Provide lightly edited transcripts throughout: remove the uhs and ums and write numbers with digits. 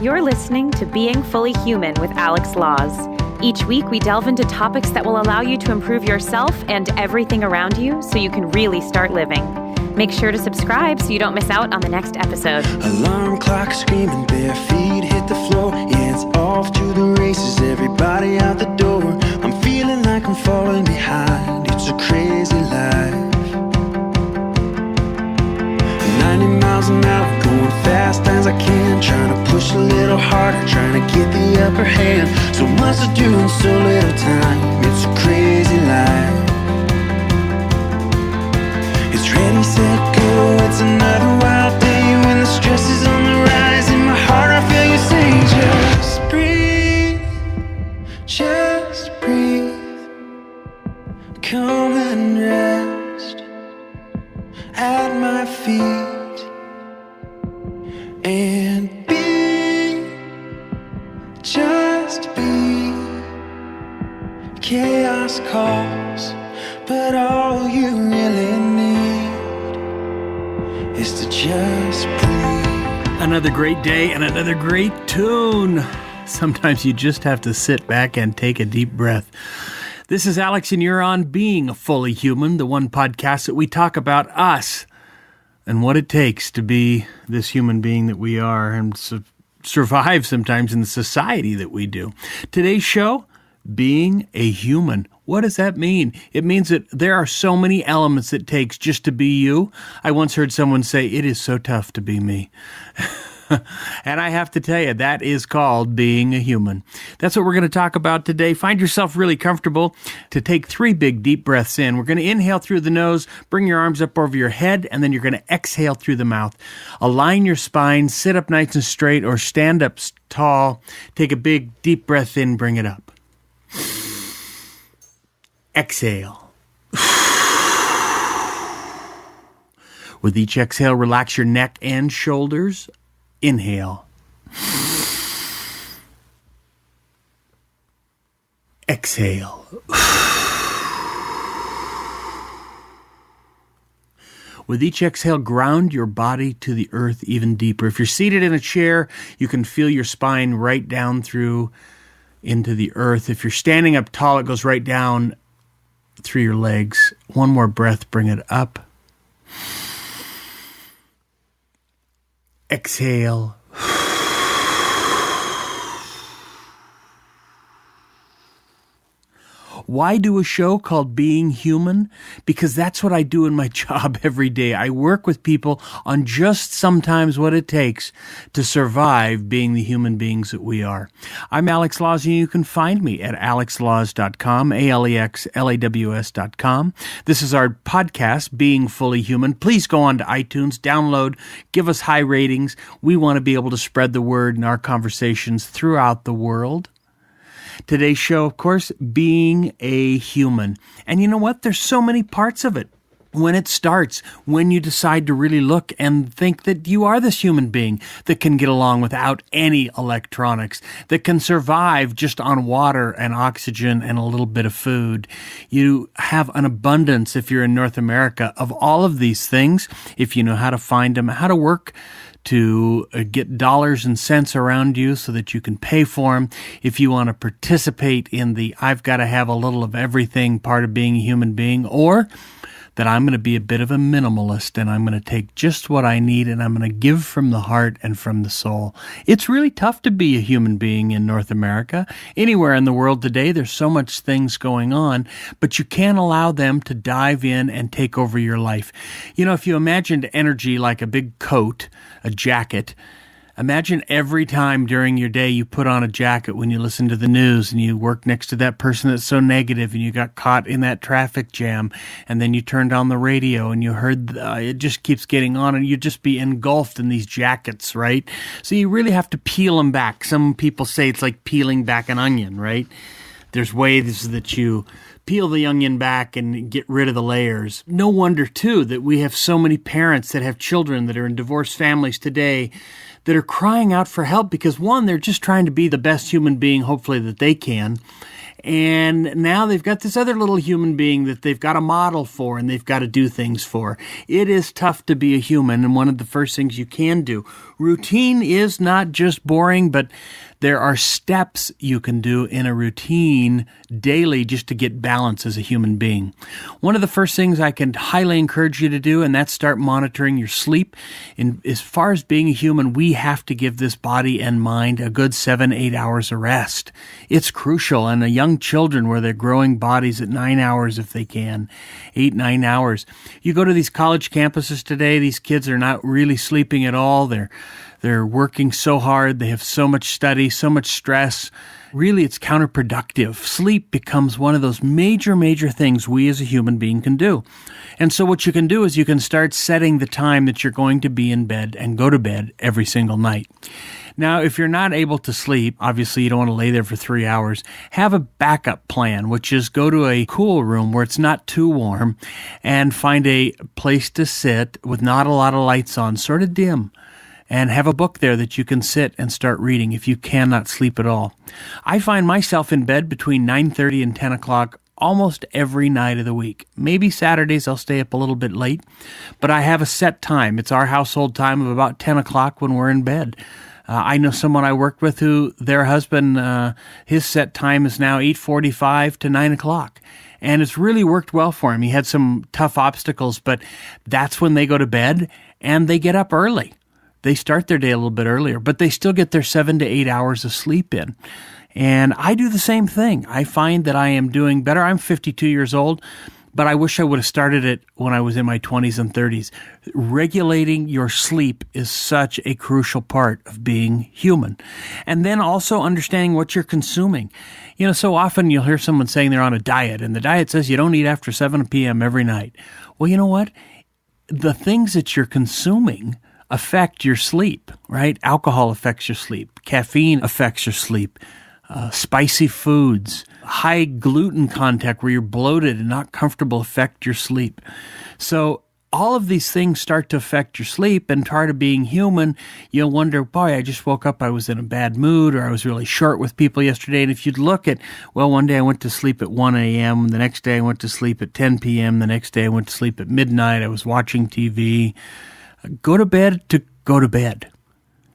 You're listening to Being Fully Human with Alex Laws. Each week, we delve into topics that will allow you to improve yourself and everything around you so you can really start living. Make sure to subscribe so you don't miss out on the next episode. Alarm clock screaming, bare feet hit the floor. Yeah, it's off to the races, everybody out the door. I'm feeling like I'm falling behind, it's a crazy life. 90 miles an hour, going fast as I can, trying to push a little harder, trying to get the upper hand. So much to do in so little time, it's a crazy life. It's ready, set, go, it's another wild day. When the stress is on the rise, in my heart I feel you say, just breathe, come and rest at my feet. And just be. Chaos calls, but all you really need is to just breathe. Another great day and another great tune. Sometimes you just have to sit back and take a deep breath. This is Alex, and you're on Being Fully Human, the one podcast that we talk about us and what it takes to be this human being that we are and survive sometimes in the society that we do. Today's show, being a human. What does that mean? It means that there are so many elements it takes just to be you. I once heard someone say, it is so tough to be me. And I have to tell you, that is called being a human. That's what we're going to talk about today. Find yourself really comfortable to take 3 big deep breaths in. We're going to inhale through the nose, bring your arms up over your head, and then you're going to exhale through the mouth. Align your spine, sit up nice and straight, or stand up tall. Take a big deep breath in, bring it up. Exhale. With each exhale, relax your neck and shoulders. Inhale. Exhale. With each exhale, ground your body to the earth even deeper. If you're seated in a chair, you can feel your spine right down through into the earth. If you're standing up tall, it goes right down through your legs. One more breath, bring it up. Exhale. Why do a show called Being Human? Because that's what I do in my job every day. I work with people on just sometimes what it takes to survive being the human beings that we are. I'm Alex Laws, and you can find me at alexlaws.com, ALEXLAWS.com. This is our podcast, Being Fully Human. Please go on to iTunes, download, give us high ratings. We want to be able to spread the word in our conversations throughout the world. Today's show, of course, being a human. And you know what? There's so many parts of it. When it starts, when you decide to really look and think that you are this human being that can get along without any electronics, that can survive just on water and oxygen and a little bit of food. You have an abundance, if you're in North America, of all of these things, if you know how to find them, how to work to get dollars and cents around you so that you can pay for them. If you want to participate in the I've got to have a little of everything part of being a human being, or that I'm going to be a bit of a minimalist and I'm going to take just what I need and I'm going to give from the heart and from the soul. It's really tough to be a human being in North America. Anywhere in the world today, there's so much things going on, but you can't allow them to dive in and take over your life. You know, if you imagined energy like a big coat, a jacket, imagine every time during your day you put on a jacket when you listen to the news and you work next to that person that's so negative and you got caught in that traffic jam, and then you turned on the radio and you heard it just keeps getting on, and you'd just be engulfed in these jackets, right? So you really have to peel them back. Some people say it's like peeling back an onion, right? There's ways that you peel the onion back and get rid of the layers. No wonder, too, that we have so many parents that have children that are in divorced families today that are crying out for help because, one, they're just trying to be the best human being, hopefully, that they can. And now they've got this other little human being that they've got to model for and they've got to do things for. It is tough to be a human, and one of the first things you can do. Routine is not just boring, but there are steps you can do in a routine daily just to get balance as a human being. One of the first things I can highly encourage you to do, and that's start monitoring your sleep. And as far as being a human, we have to give this body and mind a good 7-8 hours of rest. It's crucial. And young children, where they're growing bodies at 9 hours if they can, 8-9 hours. You go to these college campuses today, these kids are not really sleeping at all. They're working so hard. They have so much study, so much stress. Really, it's counterproductive. Sleep becomes one of those major things we as a human being can do. And so what you can do is you can start setting the time that you're going to be in bed and go to bed every single night. Now, if you're not able to sleep, obviously you don't want to lay there for 3 hours, have a backup plan, which is go to a cool room where it's not too warm and find a place to sit with not a lot of lights on, sort of dim. And have a book there that you can sit and start reading if you cannot sleep at all. I find myself in bed between 9:30 and 10 o'clock almost every night of the week. Maybe Saturdays I'll stay up a little bit late, but I have a set time. It's our household time of about 10 o'clock when we're in bed. I know someone I worked with who their husband, his set time is now 8:45 to 9 o'clock. And it's really worked well for him. He had some tough obstacles, but that's when they go to bed and they get up early. They start their day a little bit earlier, but they still get their 7 to 8 hours of sleep in. And I do the same thing. I find that I am doing better. I'm 52 years old, but I wish I would have started it when I was in my 20s and 30s. Regulating your sleep is such a crucial part of being human. And then also understanding what you're consuming. You know, so often you'll hear someone saying they're on a diet, and the diet says you don't eat after 7 p.m. every night. Well, you know what? The things that you're consuming affect your sleep, right? Alcohol affects your sleep. Caffeine affects your sleep. Spicy foods, high gluten content where you're bloated and not comfortable affect your sleep. So all of these things start to affect your sleep, and part of being human, you'll wonder, boy, I just woke up, I was in a bad mood, or I was really short with people yesterday. And if you'd look at, well, one day I went to sleep at 1 a.m., the next day I went to sleep at 10 p.m., the next day I went to sleep at midnight, I was watching TV. Go to bed to go to bed.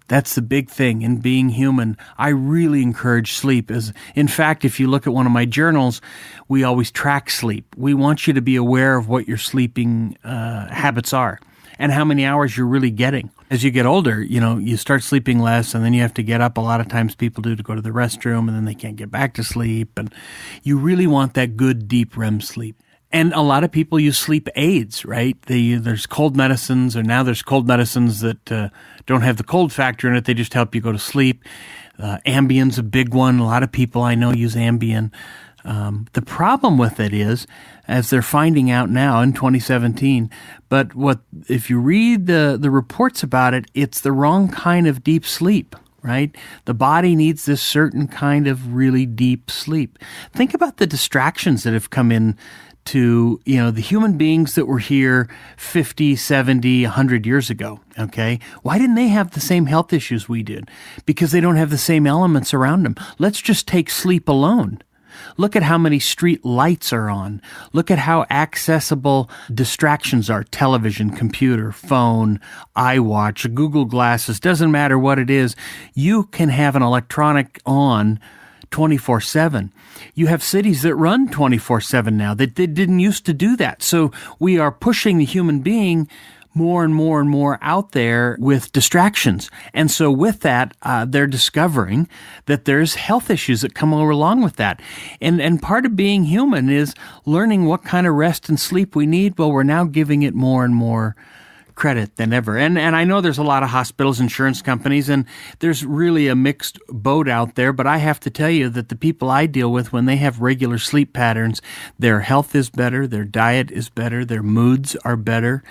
That's the big thing in being human. I really encourage sleep. In fact, if you look at one of my journals, we always track sleep. We want you to be aware of what your sleeping habits are and how many hours you're really getting. As you get older, you start sleeping less, and then you have to get up. A lot of times people do to go to the restroom, and then they can't get back to sleep. And you really want that good, deep REM sleep. And a lot of people use sleep aids, right? There's cold medicines, or now there's cold medicines that don't have the cold factor in it. They just help you go to sleep. Ambien's a big one. A lot of people I know use Ambien. The problem with it is, as they're finding out now in 2017, but if you read the reports about it, it's the wrong kind of deep sleep. Right? The body needs this certain kind of really deep sleep. Think about the distractions that have come in to, the human beings that were here 50, 70, 100 years ago, okay? Why didn't they have the same health issues we did? Because they don't have the same elements around them. Let's just take sleep alone. Look at how many street lights are on. Look at how accessible distractions are. Television, computer, phone, iWatch, Google Glasses, doesn't matter what it is. You can have an electronic on 24/7. You have cities that run 24/7 now. They didn't used to do that. So we are pushing the human being more and more and more out there with distractions. And so with that, they're discovering that there's health issues that come along with that. And part of being human is learning what kind of rest and sleep we need. Well, we're now giving it more and more credit than ever. And I know there's a lot of hospitals, insurance companies, and there's really a mixed boat out there. But I have to tell you that the people I deal with, when they have regular sleep patterns, their health is better, their diet is better, their moods are better.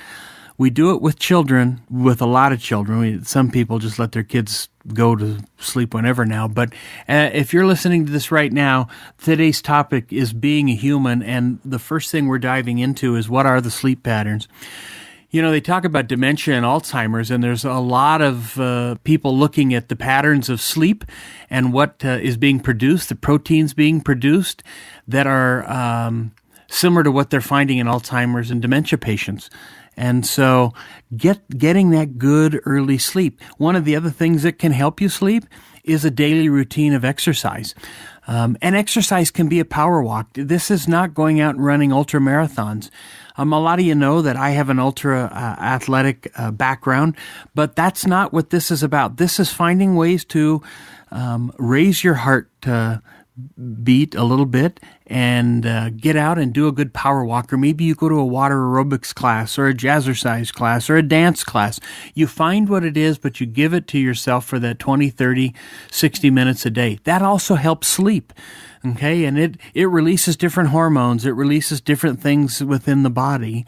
We do it with children, with a lot of children. Some people just let their kids go to sleep whenever now. But if you're listening to this right now, today's topic is being a human. And the first thing we're diving into is, what are the sleep patterns? They talk about dementia and Alzheimer's, and there's a lot of people looking at the patterns of sleep and what is being produced, the proteins being produced that are similar to what they're finding in Alzheimer's and dementia patients. And so getting that good early sleep. One of the other things that can help you sleep is a daily routine of exercise. And exercise can be a power walk. This is not going out and running ultra marathons. A lot of you know that I have an ultra athletic background, but that's not what this is about. This is finding ways to raise your heart beat a little bit and get out and do a good power walk. Or maybe you go to a water aerobics class or a jazzercise class or a dance class. You find what it is, but you give it to yourself for that 20, 30, 60 minutes a day. That also helps sleep. Okay, and it releases different hormones. It releases different things within the body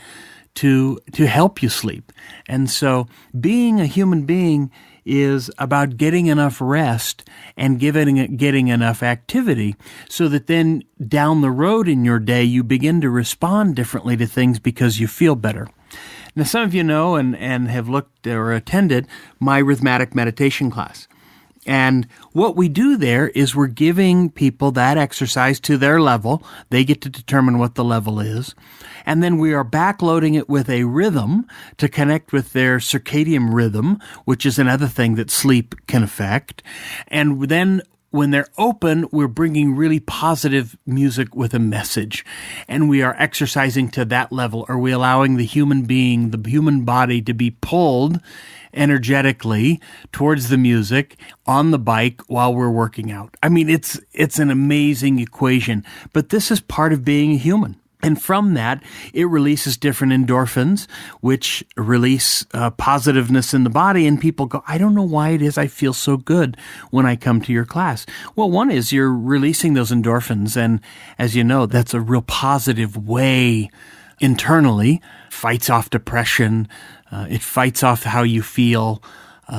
to help you sleep. And so being a human being is about getting enough rest and getting enough activity so that then down the road in your day you begin to respond differently to things because you feel better. Now, some of you know and have looked or attended my rhythmatic meditation class. And what we do there is we're giving people that exercise to their level. They get to determine what the level is. And then we are backloading it with a rhythm to connect with their circadian rhythm, which is another thing that sleep can affect. And then when they're open, we're bringing really positive music with a message. And we are exercising to that level. Are we allowing the human being, the human body to be pulled energetically towards the music on the bike while we're working out? I mean, it's an amazing equation, but this is part of being a human. And from that, it releases different endorphins, which release positiveness in the body. And people go, I don't know why it is I feel so good when I come to your class. Well, one is you're releasing those endorphins. And as you know, that's a real positive way internally. Fights off depression. It fights off how you feel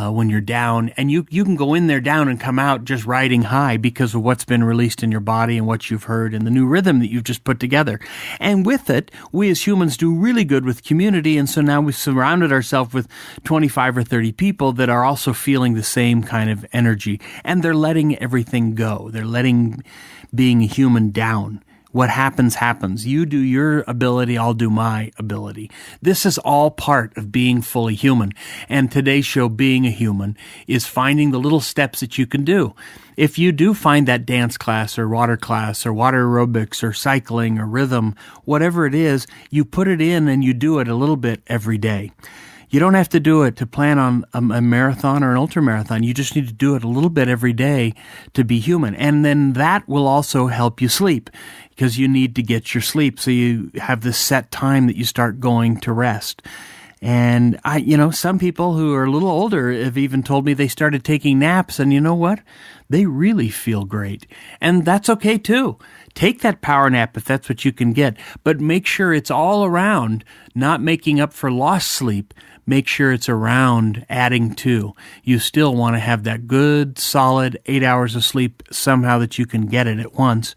when you're down. And you can go in there down and come out just riding high because of what's been released in your body and what you've heard and the new rhythm that you've just put together. And with it, we as humans do really good with community. And so now we've surrounded ourselves with 25 or 30 people that are also feeling the same kind of energy. And they're letting everything go. They're letting being a human down. What happens, happens. You do your ability, I'll do my ability. This is all part of being fully human. And today's show, Being a Human, is finding the little steps that you can do. If you do find that dance class or water aerobics or cycling or rhythm, whatever it is, you put it in and you do it a little bit every day. You don't have to do it to plan on a marathon or an ultramarathon. You just need to do it a little bit every day to be human. And then that will also help you sleep because you need to get your sleep. So you have this set time that you start going to rest. And some people who are a little older have even told me they started taking naps, and you know what? They really feel great. And that's okay too. Take that power nap if that's what you can get, but make sure it's all around, not making up for lost sleep. Make sure it's around adding to. You still want to have that good, solid 8 hours of sleep somehow that you can get it at once.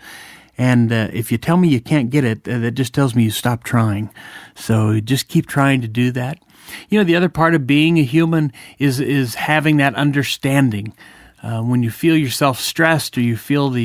And if you tell me you can't get it, that just tells me you stop trying. So just keep trying to do that. The other part of being a human is having that understanding. When you feel yourself stressed or you feel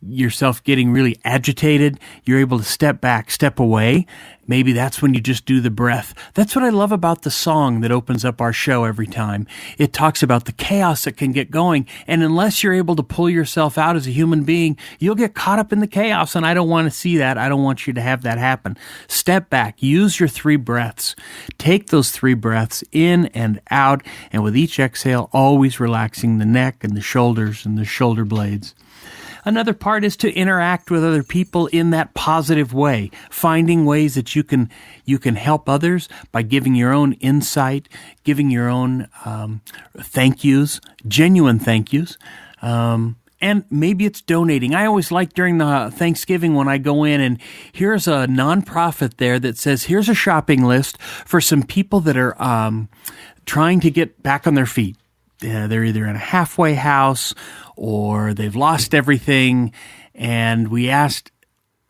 yourself getting really agitated, you're able to step back, step away. Maybe that's when you just do the breath. That's what I love about the song that opens up our show every time. It talks about the chaos that can get going. And unless you're able to pull yourself out as a human being, you'll get caught up in the chaos. And I don't want to see that. I don't want you to have that happen. Step back. Use your 3 breaths. Take those 3 breaths in and out. And with each exhale, always relaxing the neck and the shoulders and the shoulder blades. Another part is to interact with other people in that positive way, finding ways that you can help others by giving your own insight, giving your own thank yous, genuine thank yous. And maybe it's donating. I always like during the Thanksgiving when I go in and here's a nonprofit there that says, here's a shopping list for some people that are trying to get back on their feet. They're either in a halfway house or they've lost everything. And we asked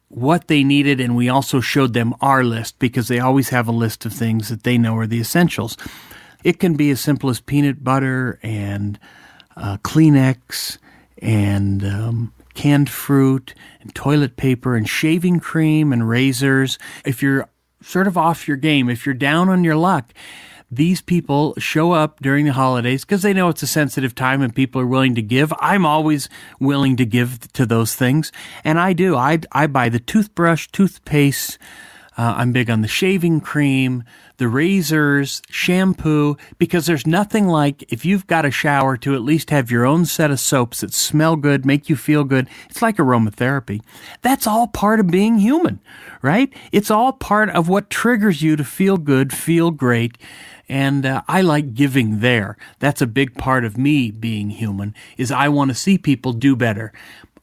what they needed, and we also showed them our list because they always have a list of things that they know are the essentials. It can be as simple as peanut butter and Kleenex and canned fruit and toilet paper and shaving cream and razors. If you're sort of off your game, if you're down on your luck, these people show up during the holidays because they know it's a sensitive time and people are willing to give. I'm always willing to give to those things, and I do. I buy the toothbrush, toothpaste. I'm big on the shaving cream, the razors, shampoo, because there's nothing like if you've got a shower to at least have your own set of soaps that smell good, make you feel good. It's like aromatherapy. That's all part of being human, right? It's all part of what triggers you to feel good, feel great. And I like giving there. That's a big part of me being human, is I want to see people do better.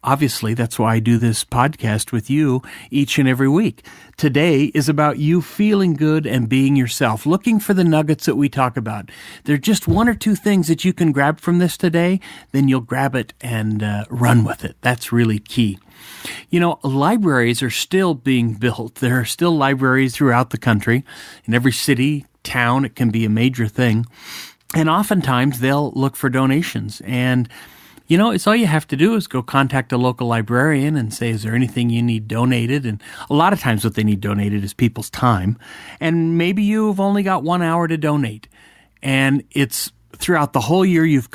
Obviously, that's why I do this podcast with you each and every week. Today is about you feeling good and being yourself, looking for the nuggets that we talk about. There are just one or two things that you can grab from this today, then you'll grab it and run with it. That's really key. You know, libraries are still being built. There are still libraries throughout the country. In every city, town, it can be a major thing. And oftentimes they'll look for donations. And you know, it's all you have to do is go contact a local librarian and say, is there anything you need donated? And a lot of times what they need donated is people's time. And maybe you've only got 1 hour to donate. And it's throughout the whole year you've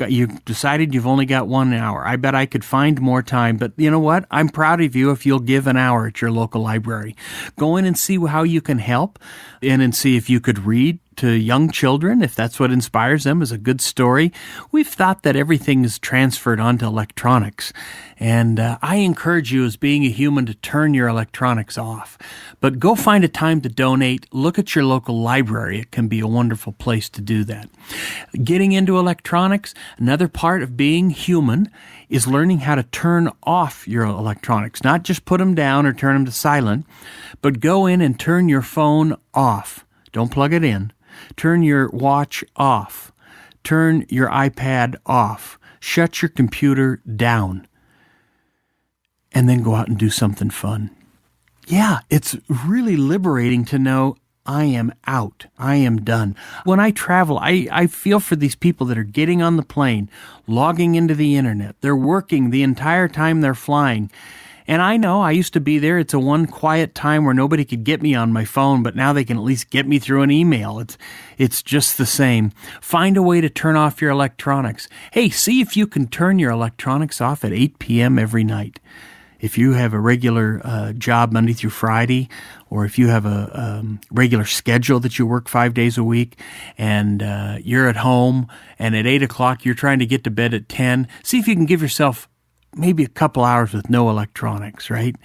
decided you've only got 1 hour. I bet I could find more time. But you know what? I'm proud of you if you'll give an hour at your local library. Go in and see how you can help and see if you could read to young children, if that's what inspires them, is a good story. We've thought that everything is transferred onto electronics. And I encourage you as being a human to turn your electronics off. But go find a time to donate. Look at your local library. It can be a wonderful place to do that. Getting into electronics, another part of being human is learning how to turn off your electronics. Not just put them down or turn them to silent, but go in and turn your phone off. Don't plug it in. Turn your watch off. Turn your iPad off. Shut your computer down. And then go out and do something fun. Yeah, it's really liberating to know I am out. I am done. When I travel, I feel for these people that are getting on the plane, logging into the internet. They're working the entire time they're flying. And I know I used to be there. It's a one quiet time where nobody could get me on my phone, but now they can at least get me through an email. It's just the same. Find a way to turn off your electronics. Hey, see if you can turn your electronics off at 8 p.m. every night. If you have a regular job Monday through Friday, or if you have a regular schedule that you work 5 days a week, and you're at home, and at 8 o'clock you're trying to get to bed at 10, see if you can give yourself maybe a couple hours with no electronics, right?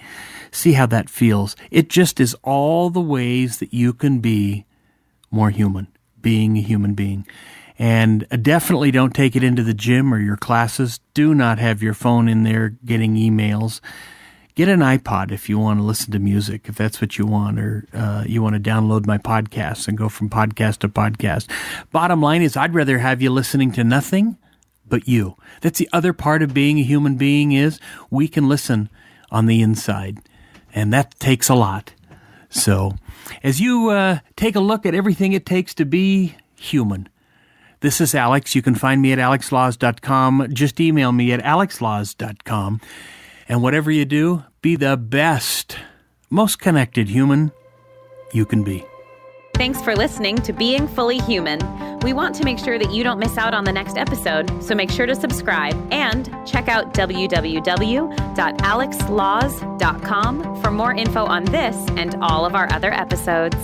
See how that feels. It just is all the ways that you can be more human, being a human being. And definitely don't take it into the gym or your classes. Do not have your phone in there getting emails. Get an iPod if you want to listen to music, if that's what you want, or you want to download my podcasts and go from podcast to podcast. Bottom line is I'd rather have you listening to nothing but you. That's the other part of being a human being, is we can listen on the inside, and that takes a lot. So as you take a look at everything it takes to be human, this is Alex. You can find me at alexlaws.com. Just email me at alexlaws.com. And whatever you do, be the best, most connected human you can be. Thanks for listening to Being Fully Human. We want to make sure that you don't miss out on the next episode, so make sure to subscribe and check out www.alexlaws.com for more info on this and all of our other episodes.